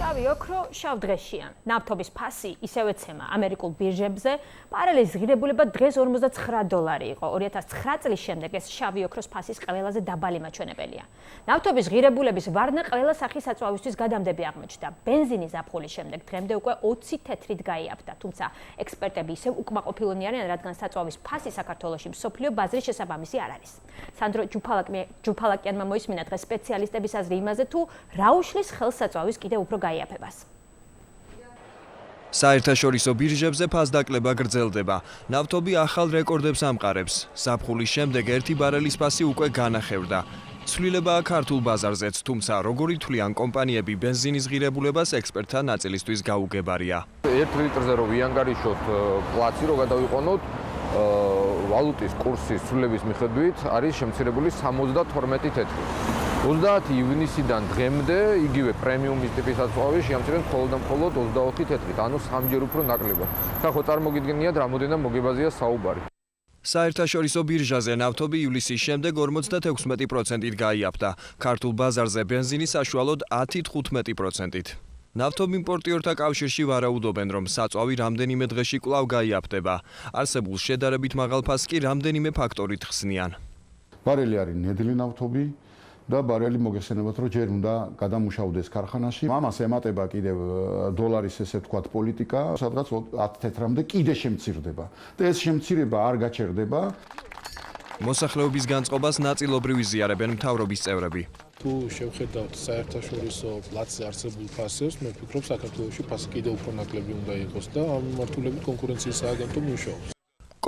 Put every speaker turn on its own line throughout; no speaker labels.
შავი ოქრო შავ დღეშია. ნავთობის ფასი ისევე ცემა ამერიკულ ბირჟებზე. პარალელის ღირებულება დღეს $49 იყო. 2009 წლის შემდეგ ეს შავი ოქროს ფასის ყველაზე დაბალი მაჩვენებელია. ნავთობის ღირებულების ვარნა ყველა სახის საწვავისთვის გადამდები აღმოჩნდა. ბენზინის ზაფხულის შემდეგ დღემდე უკვე 20 თეთრით გაიაფთა. თუმცა ექსპერტები ისევ უკმაყოფილონი არიან, რადგან საწვავის ფასი საქართველოში მსოფლიო ბაზრის შესაბამისი არ არის. სანდრო ჯუფალაკიანმა მოისმინა დღეს სპეციალისტების აზრი იმაზე, თუ რა უშლის ხელს საწვავის კიდევ უფრო გაიაფებას.
საერთაშორისო ბირჟებზე ფასდაკლება გრძელდება. ნავთობი ახალ რეკორდებს ამყარებს. ზაფხულის შემდეგ ერთი ბარელის ფასი უკვე განახევრდა. ცვლილებაა ქართულ ბაზარზეც, თუმცა როგორ ითვლიან კომპანიები ბენზინის ღირებულებას ექსპერტთა ნაწილისთვის გაუგებარია.
1 ლიტრზე რო ვიანგარიშოთ პლაცი რო გადავიყონოთ, ვალუტის კურსის ცვლილების მიხედვით არის შემცირებული 72 თეთრი. 30 ივნისიდან დღემდე იგივე პრემიუმის ტიპის საწვავი შეამცირებს მხოლოდ 24 თეთრით, ანუ 3-ჯერ უფრო ნაკლებად. ხახო წარმოგიდგენიათ, რამოდენად მოგებაზია საუბარი.
საერთაშორისო ბირჟაზე ნავთობი ივლისის შემდეგ 56%-ით გაიაფთა. ქართულ ბაზარზე ბენზინი საშუალოდ 10-15%-ით. ნავთობიმპორტიორთა კავშირში ვარაუდობენ, რომ საწვავი რამდენიმე დღეში კვლავ გაიაფთება. არსებულ შედარებით მაღალ ფასს კი რამდენიმე ფაქტორით ხსნიან.
ბარელი არის ნედლი ნავთობი და ბარელი მოგეხსენებათ, რომ ჯერ უნდა გადამუშავდეს ქარხანაში. ამას ემატება კიდევ დოლარის ესე ვთქვათ პოლიტიკა, სადღაც 10 თეთრამდე კიდე შემცირდება. და ეს შემცირება არ გაჩერდება.
მოსახლეობის განწყობას ნაწილობრივ იზიარებენ მთავრობის წევრები.
თუ შევხედავთ საერთაშორისო პლაცზე არსებულ ფასებს, მე ვფიქრობ, საქართველოში ფასი კიდევ უფრო ნაკლები უნდა იყოს და ამ მიმართულებით კონკურენციის სააგენტო მუშაობს.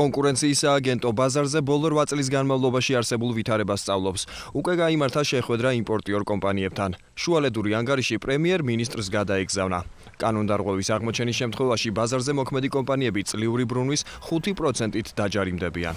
კონკურენციის სააგენტო ბაზარზე ბოლო 8 წლის განმავლობაში არსებულ ვითარებას სწავლობს. უკვე გაიმართა შეხვედრა იმპორტიორ კომპანიებთან. შუალედური ანგარიში პრემიერ-მინისტრს გადაეგზავნა. კანონდარღვევის აღმოჩენის შემთხვევაში ბაზარზე მოქმედი კომპანიები წლიური ბრუნვის 5%-ით დაჯარიმდებიან.